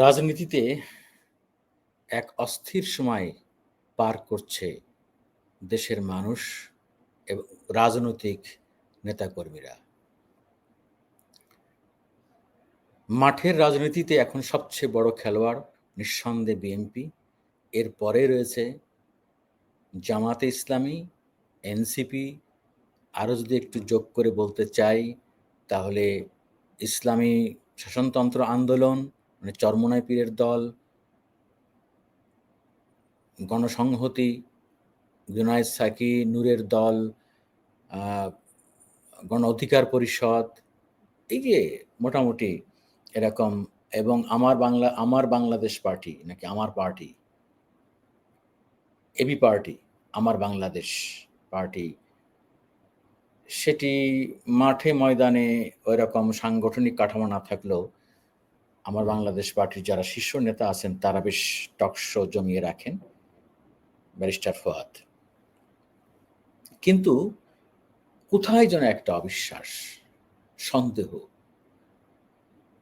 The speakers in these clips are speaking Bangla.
রাজনীতিতে এক অস্থির সময় পার করছে দেশের মানুষ এবং রাজনৈতিক নেতাকর্মীরা। মাঠের রাজনীতিতে এখন সবচেয়ে বড় খেলোয়াড় নিঃসন্দেহে বিএনপি। এরপরে রয়েছে জামায়াতে ইসলামী, এনসিপি, আরও যদি একটু যোগ করে বলতে চাই তাহলে ইসলামী শাসনতন্ত্র আন্দোলন মানে চরমোনাই পীরের দল, গণসংহতি, জুনায়েদ সাকি নূরের দল, গণ অধিকার পরিষদ, এই যে মোটামুটি এরকম, এবং আমার বাংলাদেশ পার্টি নাকি আমার পার্টি, এবি পার্টি, আমার বাংলাদেশ পার্টি, সেটি মাঠে ময়দানে ওইরকম সাংগঠনিক কাঠামো না থাকলেও আমার বাংলাদেশ পার্টির যারা শীর্ষ নেতা আছেন তারা বেশ টকশো জমিয়ে রাখেন, ব্যারিস্টার ফুয়াদ। কিন্তু কোথায় যেন একটা অবিশ্বাস, সন্দেহ,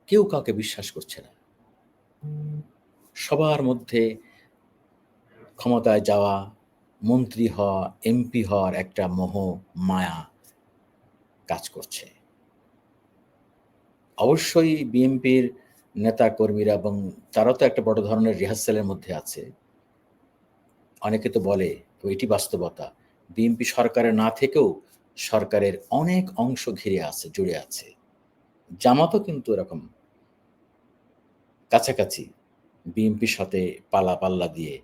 কেউ কাউকে বিশ্বাস করছে না। সবার মধ্যে ক্ষমতায় যাওয়া, মন্ত্রী হওয়া, এমপি হওয়ার একটা মোহ মায়া কাজ করছে। অবশ্যই বিএনপির নেতাকর্মীরা এবং তারাও তো একটা বড় ধরনের রিহার্সালের মধ্যে আছে। অনেকে তো বলে, তো এটি বাস্তবতা, বিএনপি সরকারে না থেকেও সরকারের অনেক অংশ ঘিরে আছে, জুড়ে আছে। জামাতও কিন্তু এরকম কাছাকাছি বিএনপির সাথে পাল্লা দিয়ে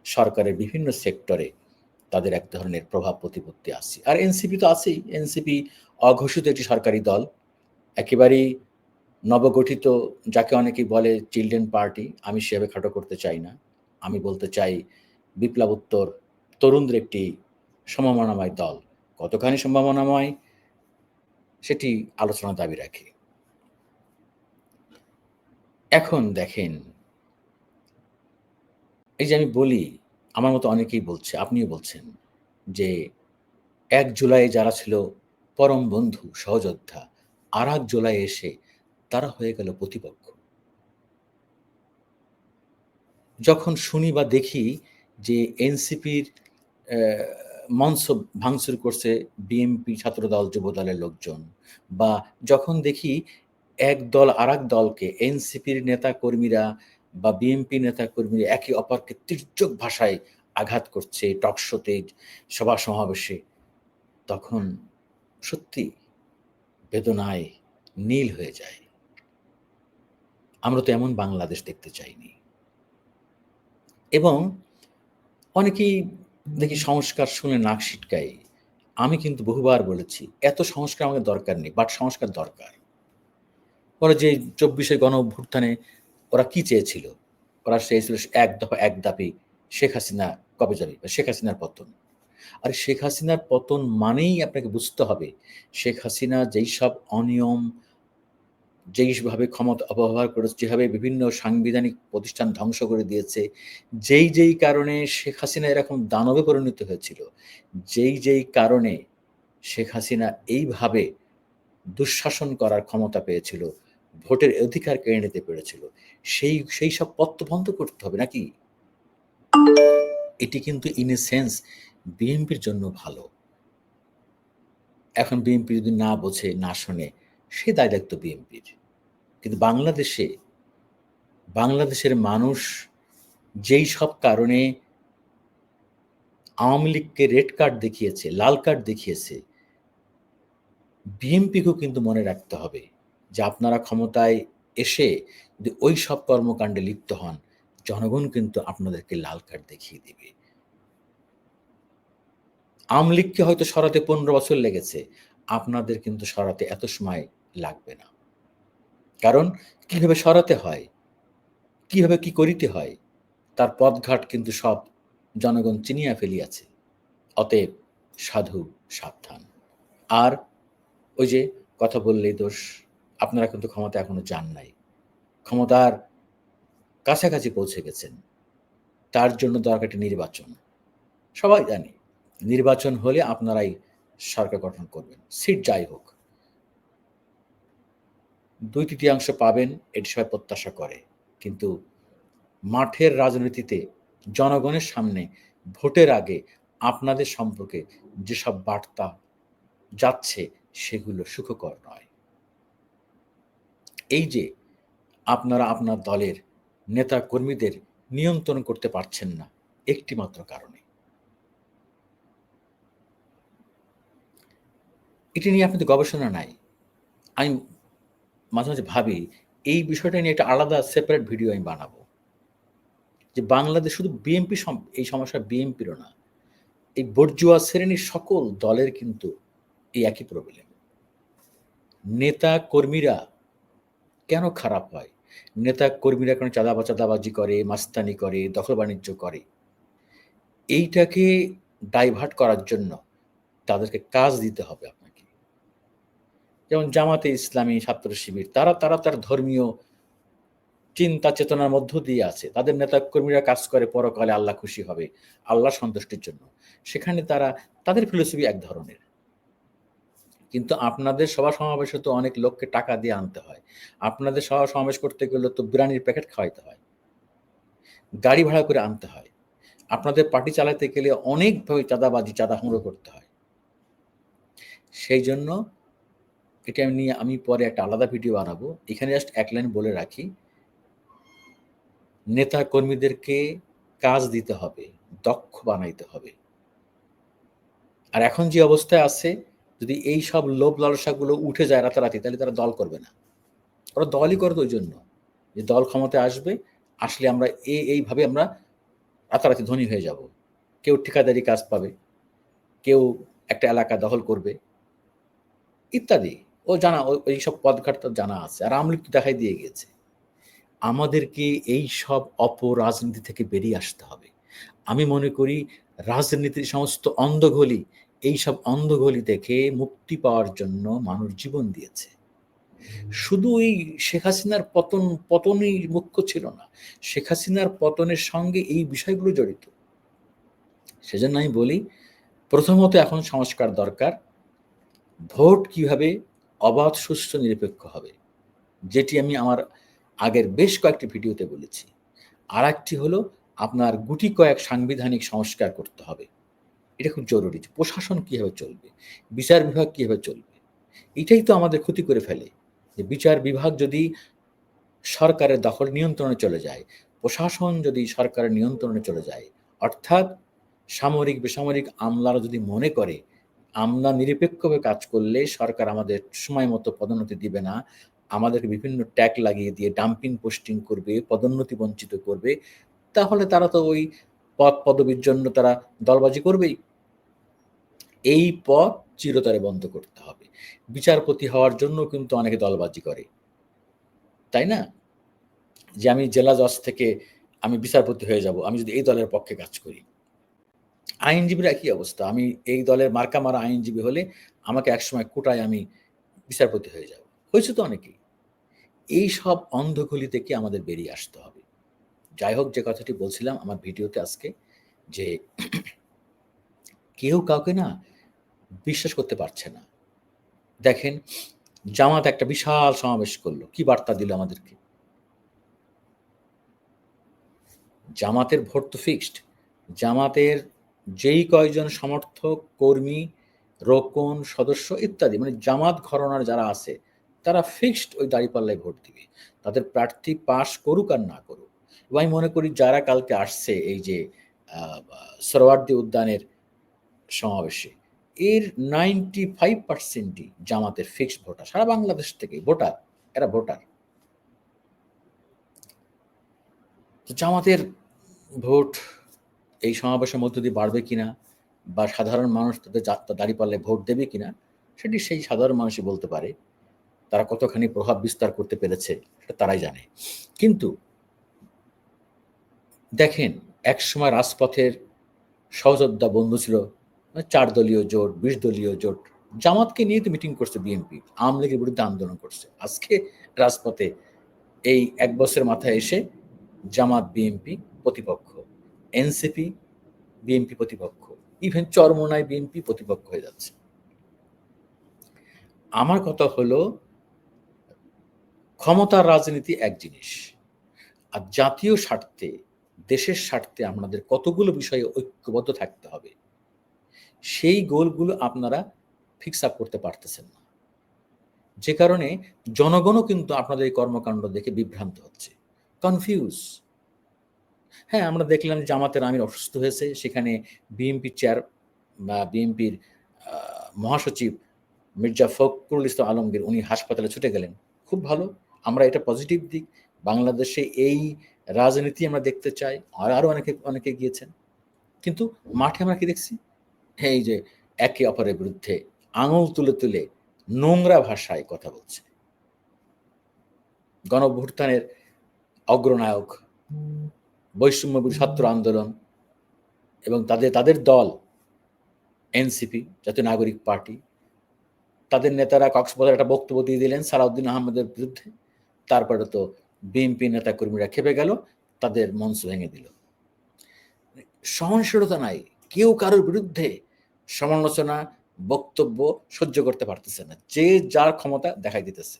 সরকারের বিভিন্ন সেক্টরে তাদের এক ধরনের প্রভাব প্রতিপত্তি আছে। আর এনসিপি তো আছেই। এনসিপি অঘোষিত একটি সরকারি দল, একেবারেই নবগঠিত, যাকে অনেকেই বলে চিলড্রেন পার্টি। আমি সেভাবে খাটো করতে চাই না। আমি বলতে চাই বিপ্লবোত্তর তরুণদের একটি সম্ভাবনাময় দল। কতখানি সম্ভাবনাময় সেটি আলোচনার দাবি রাখে। এখন দেখেন, এই যে আমি বলি, আমার মতো অনেকেই বলছে, আপনিও বলছেন যে ১ জুলাই যারা ছিল পরম বন্ধু, সহযোদ্ধা, আর ১ জুলাই এসে তারা হয়ে গেল প্রতিপক্ষ। যখন শুনি বা দেখি যে এনসিপির মঞ্চ ভাঙচুর করছে বিএনপি, ছাত্রদল, যুবদলের লোকজন, বা যখন দেখি এক দল আরেক দলকে, এনসিপির নেতাকর্মীরা বা বিএনপি নেতাকর্মীরা একে অপরকে তীর্যক ভাষায় আঘাত করছে টকশোতে, সভা সমাবেশে, তখন সত্যি বেদনায় নীল হয়ে যায়। আমরা তো এমন বাংলাদেশ দেখতে চাইনি। এবং অনেকেই দেখি সংস্কার শুনে নাক সিটকায়। আমি কিন্তু বহুবার বলেছি, এত সংস্কার আমাদের দরকার নেই, বাট সংস্কার দরকার। ওরা যে ২৪শে গণঅভ্যুত্থানে ওরা কি চেয়েছিল? ওরা চেয়েছিল এক দফা এক দাবি, শেখ হাসিনা কবে যাবে? শেখ হাসিনার পতন। আর শেখ হাসিনার পতন মানেই আপনাকে বুঝতে হবে, শেখ হাসিনা যেইসব অনিয়ম, যেইভাবে ক্ষমতা অপব্যবহার করেছে, যেভাবে বিভিন্ন সাংবিধানিক প্রতিষ্ঠান ধ্বংস করে দিয়েছে, যেই কারণে শেখ হাসিনা এরকম দানবে পরিণত হয়েছিল, যেই কারণে শেখ হাসিনা এইভাবে দুঃশাসন করার ক্ষমতা পেয়েছিল, ভোটের অধিকার কেড়ে নিতে পেরেছিল, সেই সব পথ তো বন্ধ করতে হবে নাকি? এটি কিন্তু ইন এ সেন্স বিএনপির জন্য ভালো। এখন বিএনপি যদি না বোঝে, না শোনে, সে দায়-দায়িত্ব বিএনপির। কিন্তু বাংলাদেশের মানুষ যেই সব কারণে আওয়ামী লীগকে রেড কার্ড দেখিয়েছে, লাল কার্ড দেখিয়েছে, বিএনপিকেও কিন্তু মনে রাখতে হবে যে আপনারা ক্ষমতায় এসে যদি ওই সব কর্মকাণ্ডে লিপ্ত হন, জনগণ কিন্তু আপনাদেরকে লাল কার্ড দেখিয়ে দিবে। আওয়ামী লীগকে হয়তো সরাতে ১৫ বছর লেগেছে, আপনাদের কিন্তু সরাতে এত সময় লাগবে না। কারণ কিভাবে সরাতে হয়, কিভাবে কি করিতে হয়, তার পথঘাট কিন্তু সব জনগণ চিনিয়া ফেলিয়াছে। অতএব সাধু সাবধান। আর ওই যে কথা বললেই দোষ, আপনারা কিন্তু ক্ষমতা এখনো যান নাই। ক্ষমতার কাছাকাছি পৌঁছে গেছেন। তার জন্য দরকার একটি নির্বাচন। সবাই জানে, নির্বাচন হলে আপনারাই সরকার গঠন করবেন। সিট যাই হোক। ২/৩ পাবেন, এটি সবাই প্রত্যাশা করে। কিন্তু মাঠের রাজনীতিতে জনগণের সামনে ভোটের আগে আপনাদের সম্পর্কে যেসব বার্তা যাচ্ছে সেগুলো সুখকর নয়। এই যে আপনারা আপনার দলের নেতা কর্মীদের নিয়ন্ত্রণ করতে পারছেন না একটি মাত্র কারণে। এটা নিয়ে আপনাদের গবেষণা নাই। আমি মাঝে মাঝে ভাবি এই বিষয়টা নিয়ে একটা আলাদা সেপারেট ভিডিও আমি বানাবো, যে বাংলাদেশ শুধু বিএনপি এই সমস্যা বিএনপিরও না, এই বর্জুয়া শ্রেণীর সকল দলের কিন্তু এই একই প্রবলেম। নেতা কর্মীরা কেন খারাপ হয়? নেতা কর্মীরা কেন চাঁদাবাজি করে, মাস্তানি করে, দখল বাণিজ্য করে? এইটাকে ডাইভার্ট করার জন্য তাদেরকে কাজ দিতে হবে আপনাকে। যেমন জামাতে ইসলামী, ছাত্র শিবির, তারা তার ধর্মীয় চিন্তা চেতনার মধ্য দিয়ে আছে। তাদের নেতা কর্মীরা কাজ করে পরকালে আল্লাহ খুশি হবে, আল্লাহ সন্তুষ্টির জন্য। সেখানে তাদের ফিলোসফি এক ধরনের। কিন্তু আপনাদের সভা সমাবেশে তো অনেক লোককে টাকা দিয়ে আনতে হয়। আপনাদের সভা সমাবেশ করতে গেলে তো বিরিয়ানির প্যাকেট খাওয়াইতে হয়, গাড়ি ভাড়া করে আনতে হয়। আপনাদের পার্টি চালাতে গেলে অনেকভাবে চাঁদাবাজি, চাঁদা সংগ্রহ করতে হয়। সেই জন্য এটা নিয়ে আমি পরে একটা আলাদা ভিডিও বানাবো। এখানে জাস্ট এক লাইন বলে রাখি, নেতা কর্মীদেরকে কাজ দিতে হবে, দক্ষ বানাইতে হবে। আর এখন যে অবস্থায় আছে, যদি এই সব লোভ লালসাগুলো উঠে যায় রাতারাতি, তাহলে তারা দল করবে না। ওরা দলই করে তো ওই জন্য, যে দল ক্ষমতায় আসবে, আসলে আমরা এইভাবে আমরা রাতারাতি ধনী হয়ে যাব। কেউ ঠিকাদারি কাজ পাবে, কেউ একটা এলাকা দখল করবে ইত্যাদি। এইসব পদঘাট তো জানা আছে। আর আওয়ামী লীগ তো দেখাই দিয়ে গিয়েছে। আমাদেরকে এই সব অপরাজনীতি থেকে বেরিয়ে আসতে হবে। আমি মনে করি রাজনীতির সমস্ত অন্ধগলি, এইসব অন্ধগলি থেকে মুক্তি পাওয়ার জন্য মানুষ জীবন দিয়েছে। শুধু এই শেখ হাসিনার পতনই মুখ্য ছিল না। শেখ হাসিনার পতনের সঙ্গে এই বিষয়গুলো জড়িত। সেজন্য আমি বলি, প্রথমত এখন সংস্কার দরকার। ভোট কিভাবে অবাধ, সুষ্ঠু, নিরপেক্ষ হবে, যেটি আমি আমার আগের বেশ কয়েকটি ভিডিওতে বলেছি। আরেকটি হলো আপনার গুটি কয়েক সাংবিধানিক সংস্কার করতে হবে। এটা খুব জরুরি। প্রশাসন কিভাবে চলবে, বিচার বিভাগ কিভাবে চলবে, এটাই তো আমাদের ক্ষতি করে ফেলে। যে বিচার বিভাগ যদি সরকারের দখল নিয়ন্ত্রণে চলে যায়, প্রশাসন যদি সরকারের নিয়ন্ত্রণে চলে যায়, অর্থাৎ সামরিক বেসামরিক আমলারা যদি মনে করে আমরা নিরপেক্ষভাবে কাজ করলে সরকার আমাদের সময় মতো পদোন্নতি দিবে না, আমাদেরকে বিভিন্ন ট্যাগ লাগিয়ে দিয়ে ডাম্পিং পোস্টিং করবে, পদোন্নতি বঞ্চিত করবে, তাহলে তারা তো ওই পদ পদবীর জন্য তারা দলবাজি করবেই। এই পথ চিরতরে বন্ধ করতে হবে। বিচারপতি হওয়ার জন্য কিন্তু অনেকে দলবাজি করে, তাই না? যে আমি জেলা জজ থেকে আমি বিচারপতি হয়ে যাব, আমি যদি এই দলের পক্ষে কাজ করি। আইনজীবীর একই অবস্থা। আমি এই দলের মার্কা মারা আইনজীবী হলে আমাকে একসময় কোটায় আমি বিচারপতি হয়ে যাব। হয়েছে তো অনেকেই। এই সব অন্ধগলি থেকে আমাদের বেরিয়ে আসতে হবে। যাই হোক, যে কথাটি বলছিলাম আমার ভিডিওতে আজকে, যে কেউ কাউকে না বিশ্বাস করতে পারছে না। দেখেন, জামাত একটা বিশাল সমাবেশ করলো। কি বার্তা দিল আমাদেরকে? জামাতের ভোট তো ফিক্সড। জামাতের যেই কয়েকজন সমর্থক, কর্মী, রোকন, সদস্য ইত্যাদি, মানে জামাত ঘরানার যারা আছে, তারা ফিক্সড ওই দাঁড়িপাল্লায় ভোট দিবে। তাদের প্রার্থী পাস করুক আর না করুক। এবং আমি মনে করি যারা কালকে আসছে এই যে সোহরাওয়ার্দী উদ্যানের সমাবেশে, এর 95%ই জামাতের ফিক্সড ভোটার। সারা বাংলাদেশ থেকে ভোটার, এরা ভোটার। তো জামাতের ভোট এই সমাবেশের মধ্য দিয়ে বাড়বে কিনা, বা সাধারণ মানুষ তাদের দাঁড়িপাল্লায় ভোট দেবে কিনা, সেটি সেই সাধারণ মানুষই বলতে পারে। তারা কতখানি প্রভাব বিস্তার করতে পেরেছে সেটা তারাই জানে। কিন্তু দেখেন, একসময় রাজপথের সহযোদ্ধা বন্ধু ছিল ৪ দলীয় জোট, ২০ দলীয় জোট। জামাতকে নিয়ে তো মিটিং করছে বিএনপি, আওয়ামী লীগের বিরুদ্ধে আন্দোলন করছে। আজকে রাজপথে এই ১ বছরের মাথায় এসে জামাত বিএনপি প্রতিপক্ষ, এনসিপি বিএনপি প্রতিপক্ষ, ইভেন চরমোনাই বিএনপি প্রতিপক্ষ হয়ে যাচ্ছে। আমার কথা হলো, ক্ষমতার রাজনীতি এক জিনিস, আর জাতীয় স্বার্থে, দেশের স্বার্থে আপনাদের কতগুলো বিষয়ে ঐক্যবদ্ধ থাকতে হবে, সেই গোলগুলো আপনারা ফিক্স আপ করতে পারতেছেন না। যে কারণে জনগণও কিন্তু আপনাদের এই কর্মকাণ্ড দেখে বিভ্রান্ত হচ্ছে, কনফিউজ। হ্যাঁ, আমরা দেখলাম জামাতের আমির অসুস্থ হয়েছে, সেখানে বিএনপি চেয়ার বা বিএনপির মহাসচিব মির্জা ফখরুল ইসলাম আলমগীর উনি হাসপাতালে ছুটে গেলেন। খুব ভালো, আমরা এটা পজিটিভ দিক। বাংলাদেশে এই রাজনীতি আমরা দেখতে চাই। আর আরও অনেকে গিয়েছেন। কিন্তু মাঠে আমরা কি দেখছি? এই যে একে অপরের বিরুদ্ধে আঙুল তুলে তুলে নোংরা ভাষায় কথা বলছে। গণঅভ্যুত্থানের অগ্রনায়ক, বৈষম্যবিরোধী ছাত্র আন্দোলন এবং তাদের দল এনসিপি, জাতীয় নাগরিক পার্টি, তাদের নেতারা কক্সবাজারে একটা বক্তব্য দিয়ে দিলেন সালাউদ্দিন আহমেদের বিরুদ্ধে। তারপরে তো বিএনপি নেতাকর্মীরা খেপে গেল, তাদের মঞ্চ ভেঙে দিল। সহনশীলতা নাই, কেউ কারোর বিরুদ্ধে সমালোচনা বক্তব্য সহ্য করতে পারতেছে না, যে যার ক্ষমতা দেখাই দিতেছে।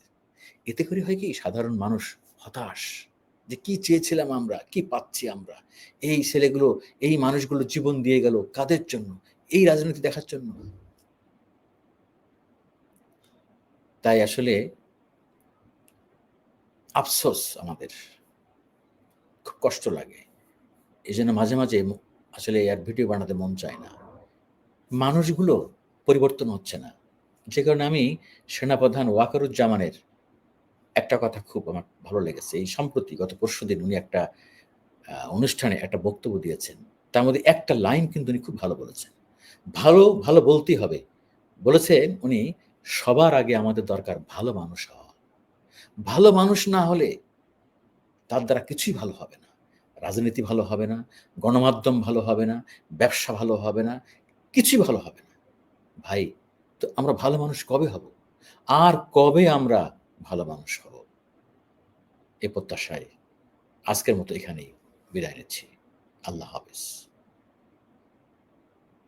এতে করে হয় কি, সাধারণ মানুষ হতাশ, যে কি চেয়েছিলাম আমরা, কি পাচ্ছি আমরা, এই ছেলেগুলো, এই মানুষগুলো জীবন দিয়ে গেল কাদের জন্য? এই রাজনীতি দেখার জন্য। তাই আসলে আফসোস, আমাদের খুব কষ্ট লাগে। এই জন্য মাঝে মাঝে আসলে আর ভিডিও বানাতে মন চায় না। মানুষগুলো পরিবর্তন হচ্ছে না। যে কারণে আমি সেনাপ্রধান ওয়াকারুজ্জামানের একটা কথা খুব আমার ভালো লেগেছে। এই সম্প্রতি গত পরশুদিন উনি একটা অনুষ্ঠানে একটা বক্তব্য দিয়েছেন। তার মধ্যে একটা লাইন কিন্তু উনি খুব ভালো বলেছেন। ভালো, ভালো বলতেই হবে। বলেছেন উনি, "সবার আগে আমাদের দরকার ভালো মানুষ হওয়া। ভালো মানুষ না হলে তার দ্বারা কিছুই ভালো হবে না। রাজনীতি ভালো হবে না, গণমাধ্যম ভালো হবে না, ব্যবসা ভালো হবে না, কিছুই ভালো হবে না।" ভাই, তো আমরা ভালো মানুষ কবে হব? আর কবে আমরা ভালো মানুষ হব? এ প্রত্যাশায় আজকের মতো এখানেই বিদায় নিচ্ছি। আল্লাহ হাফেজ।